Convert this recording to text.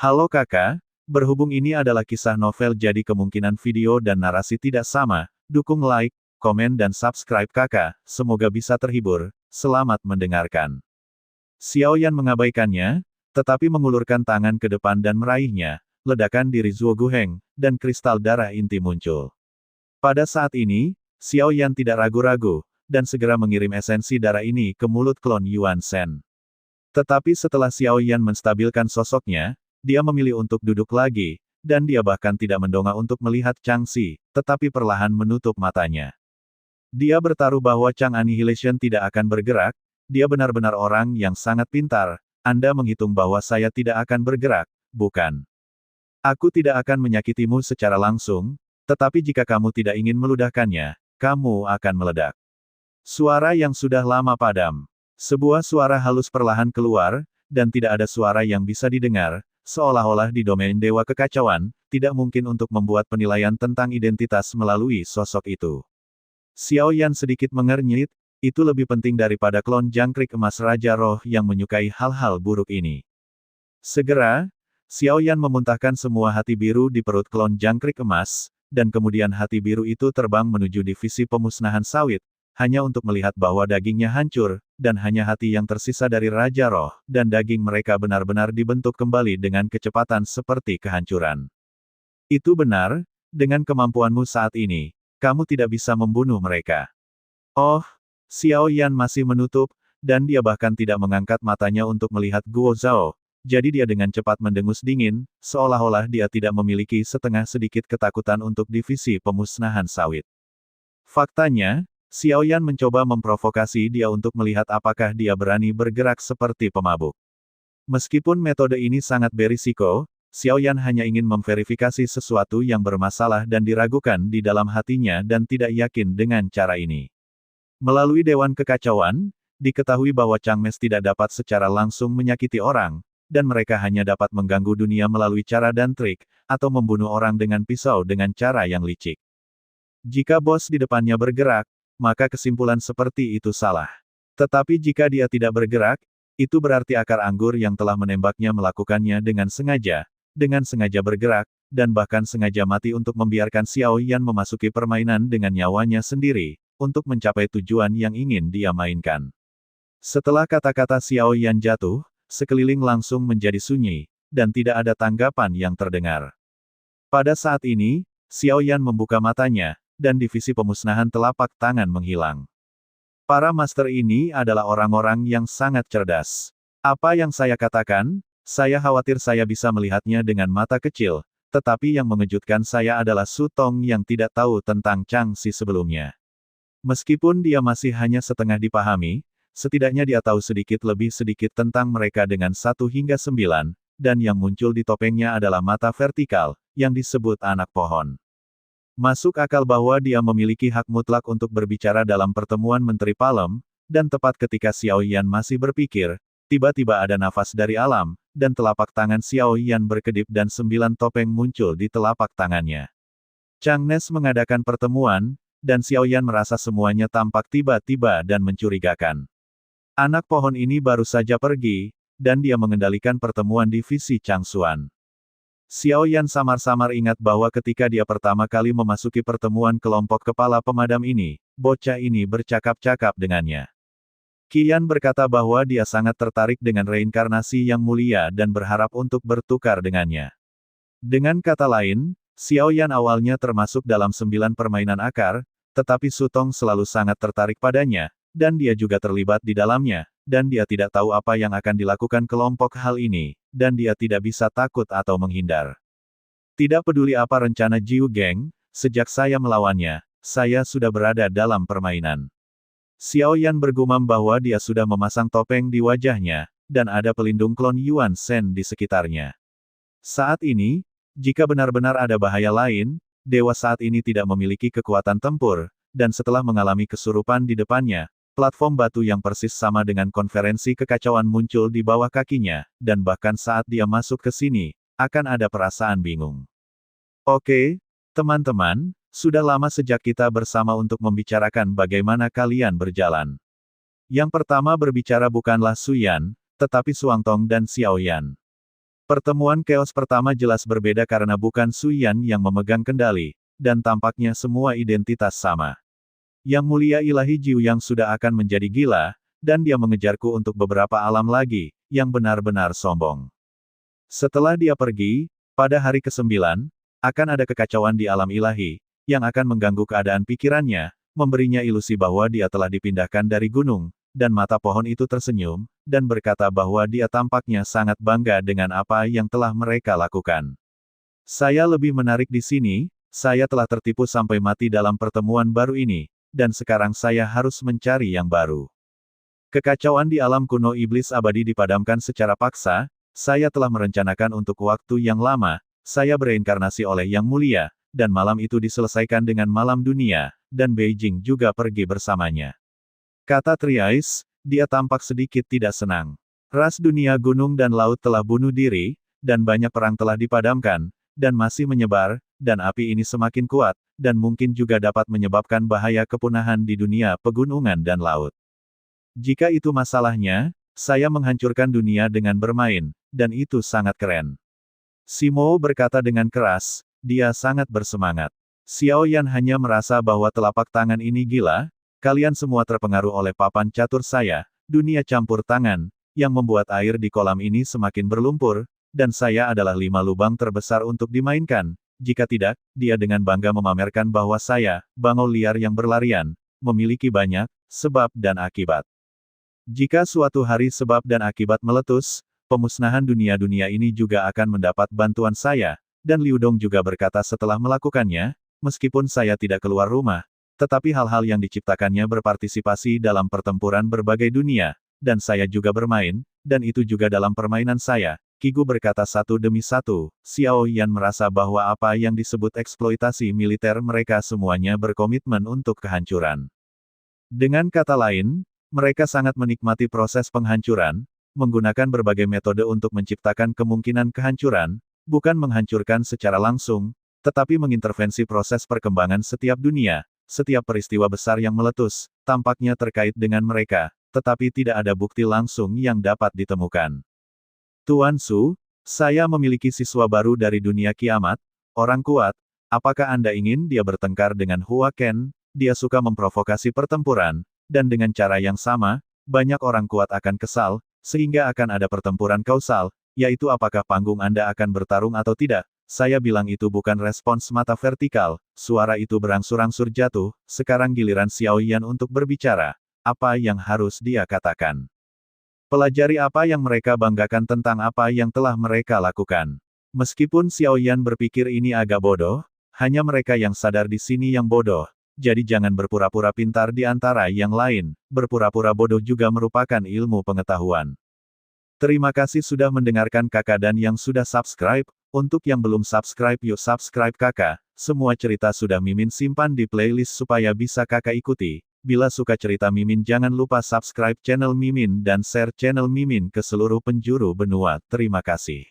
Halo kakak, berhubung ini adalah kisah novel jadi kemungkinan video dan narasi tidak sama, dukung like, komen dan subscribe kakak, semoga bisa terhibur, selamat mendengarkan. Xiaoyan mengabaikannya, tetapi mengulurkan tangan ke depan dan meraihnya, ledakan diri Zuo Guheng, dan kristal darah inti muncul. Pada saat ini, Xiaoyan tidak ragu-ragu, dan segera mengirim esensi darah ini ke mulut klon Yuan Shen. Tetapi setelah Xiaoyan menstabilkan sosoknya, dia memilih untuk duduk lagi, dan dia bahkan tidak mendongak untuk melihat Chang Xi, tetapi perlahan menutup matanya. Dia bertaruh bahwa Chang Annihilation tidak akan bergerak, dia benar-benar orang yang sangat pintar, Anda menghitung bahwa saya tidak akan bergerak, bukan? Aku tidak akan menyakitimu secara langsung, tetapi jika kamu tidak ingin meludahkannya, kamu akan meledak. Suara yang sudah lama padam. Sebuah suara halus perlahan keluar, dan tidak ada suara yang bisa didengar, seolah-olah di domain Dewa Kekacauan, tidak mungkin untuk membuat penilaian tentang identitas melalui sosok itu. Xiaoyan sedikit mengernyit, itu lebih penting daripada klon jangkrik emas Raja Roh yang menyukai hal-hal buruk ini. Segera, Xiaoyan memuntahkan semua hati biru di perut klon jangkrik emas, dan kemudian hati biru itu terbang menuju divisi pemusnahan sawit, hanya untuk melihat bahwa dagingnya hancur, dan hanya hati yang tersisa dari Raja Roh, dan daging mereka benar-benar dibentuk kembali dengan kecepatan seperti kehancuran. Itu benar, dengan kemampuanmu saat ini, kamu tidak bisa membunuh mereka. Oh, Xiaoyan masih menutup, dan dia bahkan tidak mengangkat matanya untuk melihat Guo Zhao, jadi dia dengan cepat mendengus dingin, seolah-olah dia tidak memiliki setengah sedikit ketakutan untuk divisi pemusnahan sawit. Faktanya, Xiaoyan mencoba memprovokasi dia untuk melihat apakah dia berani bergerak seperti pemabuk. Meskipun metode ini sangat berisiko, Xiaoyan hanya ingin memverifikasi sesuatu yang bermasalah dan diragukan di dalam hatinya dan tidak yakin dengan cara ini. Melalui Dewan Kekacauan, diketahui bahwa Changmes tidak dapat secara langsung menyakiti orang, dan mereka hanya dapat mengganggu dunia melalui cara dan trik, atau membunuh orang dengan pisau dengan cara yang licik. Jika bos di depannya bergerak, maka kesimpulan seperti itu salah. Tetapi jika dia tidak bergerak, itu berarti akar anggur yang telah menembaknya melakukannya dengan sengaja bergerak, dan bahkan sengaja mati untuk membiarkan Xiaoyan memasuki permainan dengan nyawanya sendiri, untuk mencapai tujuan yang ingin dia mainkan. Setelah kata-kata Xiaoyan jatuh, sekeliling langsung menjadi sunyi, dan tidak ada tanggapan yang terdengar. Pada saat ini, Xiaoyan membuka matanya, dan divisi pemusnahan telapak tangan menghilang. Para master ini adalah orang-orang yang sangat cerdas. Apa yang saya katakan, saya khawatir saya bisa melihatnya dengan mata kecil, tetapi yang mengejutkan saya adalah Su Tong yang tidak tahu tentang Chang Xi sebelumnya. Meskipun dia masih hanya setengah dipahami, setidaknya dia tahu sedikit lebih sedikit tentang mereka dengan 1 hingga 9, dan yang muncul di topengnya adalah mata vertikal, yang disebut anak pohon. Masuk akal bahwa dia memiliki hak mutlak untuk berbicara dalam pertemuan Menteri Palem, dan tepat ketika Xiaoyan masih berpikir, tiba-tiba ada nafas dari alam, dan telapak tangan Xiaoyan berkedip dan 9 topeng muncul di telapak tangannya. Changnes mengadakan pertemuan, dan Xiaoyan merasa semuanya tampak tiba-tiba dan mencurigakan. Anak pohon ini baru saja pergi, dan dia mengendalikan pertemuan divisi Changxuan. Xiaoyan samar-samar ingat bahwa ketika dia pertama kali memasuki pertemuan kelompok kepala pemadam ini, bocah ini bercakap-cakap dengannya. Qian berkata bahwa dia sangat tertarik dengan reinkarnasi yang mulia dan berharap untuk bertukar dengannya. Dengan kata lain, Xiaoyan awalnya termasuk dalam 9 permainan akar, tetapi Su Tong selalu sangat tertarik padanya, dan dia juga terlibat di dalamnya, dan dia tidak tahu apa yang akan dilakukan kelompok hal ini, dan dia tidak bisa takut atau menghindar. Tidak peduli apa rencana Jiu Geng, sejak saya melawannya, saya sudah berada dalam permainan. Xiaoyan bergumam bahwa dia sudah memasang topeng di wajahnya, dan ada pelindung klon Yuan Shen di sekitarnya. Saat ini, jika benar-benar ada bahaya lain, dewa saat ini tidak memiliki kekuatan tempur, dan setelah mengalami kesurupan di depannya, platform batu yang persis sama dengan konferensi kekacauan muncul di bawah kakinya, dan bahkan saat dia masuk ke sini, akan ada perasaan bingung. Oke, teman-teman, sudah lama sejak kita bersama untuk membicarakan bagaimana kalian berjalan. Yang pertama berbicara bukanlah Su Yan, tetapi Suang Tong dan Xiaoyan. Pertemuan Chaos pertama jelas berbeda karena bukan Su Yan yang memegang kendali, dan tampaknya semua identitas sama. Yang mulia ilahi Jiu yang sudah akan menjadi gila, dan dia mengejarku untuk beberapa alam lagi, yang benar-benar sombong. Setelah dia pergi, pada hari ke-9, akan ada kekacauan di alam ilahi, yang akan mengganggu keadaan pikirannya, memberinya ilusi bahwa dia telah dipindahkan dari gunung, dan mata pohon itu tersenyum, dan berkata bahwa dia tampaknya sangat bangga dengan apa yang telah mereka lakukan. Saya lebih menarik di sini, saya telah tertipu sampai mati dalam pertemuan baru ini, dan sekarang saya harus mencari yang baru. Kekacauan di alam kuno iblis abadi dipadamkan secara paksa, saya telah merencanakan untuk waktu yang lama, saya bereinkarnasi oleh Yang Mulia, dan malam itu diselesaikan dengan malam dunia, dan Beijing juga pergi bersamanya. Kata Triais, dia tampak sedikit tidak senang. Ras dunia gunung dan laut telah bunuh diri, dan banyak perang telah dipadamkan, dan masih menyebar, dan api ini semakin kuat, dan mungkin juga dapat menyebabkan bahaya kepunahan di dunia pegunungan dan laut. Jika itu masalahnya, saya menghancurkan dunia dengan bermain, dan itu sangat keren. Simo berkata dengan keras, dia sangat bersemangat. Xiao Yan hanya merasa bahwa telapak tangan ini gila. Kalian semua terpengaruh oleh papan catur saya, dunia campur tangan, yang membuat air di kolam ini semakin berlumpur, dan saya adalah 5 lubang terbesar untuk dimainkan. Jika tidak, dia dengan bangga memamerkan bahwa saya, bangau liar yang berlarian, memiliki banyak sebab dan akibat. Jika suatu hari sebab dan akibat meletus, pemusnahan dunia-dunia ini juga akan mendapat bantuan saya, dan Liu Dong juga berkata setelah melakukannya, meskipun saya tidak keluar rumah, tetapi hal-hal yang diciptakannya berpartisipasi dalam pertempuran berbagai dunia, dan saya juga bermain, dan itu juga dalam permainan saya. Kigu berkata satu demi satu, Xiao Yan merasa bahwa apa yang disebut eksploitasi militer mereka semuanya berkomitmen untuk kehancuran. Dengan kata lain, mereka sangat menikmati proses penghancuran, menggunakan berbagai metode untuk menciptakan kemungkinan kehancuran, bukan menghancurkan secara langsung, tetapi mengintervensi proses perkembangan setiap dunia. Setiap peristiwa besar yang meletus, tampaknya terkait dengan mereka, tetapi tidak ada bukti langsung yang dapat ditemukan. Tuan Su, saya memiliki siswa baru dari dunia kiamat, orang kuat, apakah Anda ingin dia bertengkar dengan Hua Ken? Dia suka memprovokasi pertempuran, dan dengan cara yang sama, banyak orang kuat akan kesal, sehingga akan ada pertempuran kausal, yaitu apakah panggung Anda akan bertarung atau tidak. Saya bilang itu bukan respons mata vertikal, suara itu berangsur-angsur jatuh, sekarang giliran Xiao Yan untuk berbicara. Apa yang harus dia katakan? Pelajari apa yang mereka banggakan tentang apa yang telah mereka lakukan. Meskipun Xiao Yan berpikir ini agak bodoh, hanya mereka yang sadar di sini yang bodoh, jadi jangan berpura-pura pintar di antara yang lain, berpura-pura bodoh juga merupakan ilmu pengetahuan. Terima kasih sudah mendengarkan kakak dan yang sudah subscribe. Untuk yang belum subscribe yuk subscribe kakak, semua cerita sudah Mimin simpan di playlist supaya bisa kakak ikuti. Bila suka cerita Mimin jangan lupa subscribe channel Mimin dan share channel Mimin ke seluruh penjuru benua. Terima kasih.